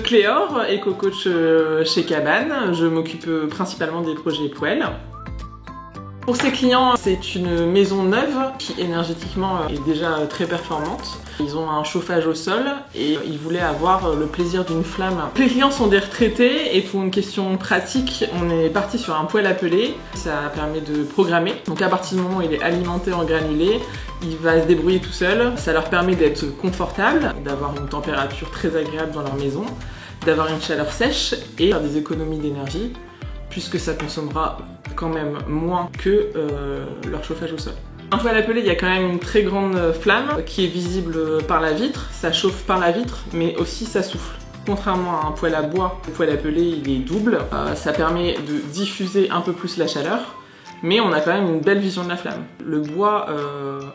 Cléor, éco-coach chez Cabane. Je m'occupe principalement des projets poêles. Pour ses clients, c'est une maison neuve qui énergétiquement est déjà très performante. Ils ont un chauffage au sol et ils voulaient avoir le plaisir d'une flamme. Les clients sont des retraités et pour une question pratique, on est parti sur un poêle à peler. Ça permet de programmer. Donc à partir du moment où il est alimenté en granulés, il va se débrouiller tout seul. Ça leur permet d'être confortable, d'avoir une température très agréable dans leur maison, d'avoir une chaleur sèche et faire des économies d'énergie puisque ça consommera quand même moins que leur chauffage au sol. Un poêle à peler, il y a quand même une très grande flamme qui est visible par la vitre. Ça chauffe par la vitre, mais aussi ça souffle. Contrairement à un poêle à bois, le poêle à peler, il est double. Ça permet de diffuser un peu plus la chaleur, mais on a quand même une belle vision de la flamme. Le bois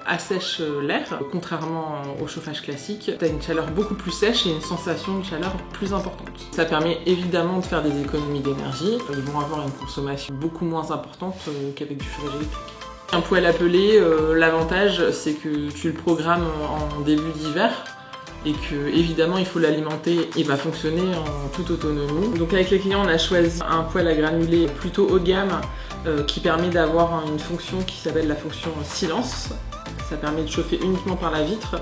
assèche l'air, contrairement au chauffage classique. Tu as une chaleur beaucoup plus sèche et une sensation de chaleur plus importante. Ça permet évidemment de faire des économies d'énergie. Ils vont avoir une consommation beaucoup moins importante qu'avec du chauffage électrique. Un poêle à peler, l'avantage c'est que tu le programmes en début d'hiver et que évidemment il faut l'alimenter, il va fonctionner en toute autonomie. Donc avec les clients on a choisi un poêle à granulés plutôt haut de gamme qui permet d'avoir une fonction qui s'appelle la fonction silence. Ça permet de chauffer uniquement par la vitre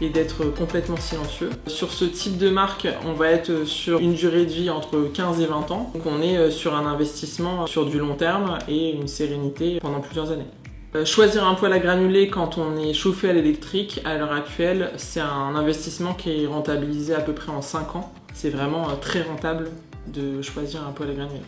et d'être complètement silencieux. Sur ce type de marque, on va être sur une durée de vie entre 15 et 20 ans. Donc on est sur un investissement sur du long terme et une sérénité pendant plusieurs années. Choisir un poêle à granulés quand on est chauffé à l'électrique, à l'heure actuelle, c'est un investissement qui est rentabilisé à peu près en 5 ans. C'est vraiment très rentable de choisir un poêle à granulés.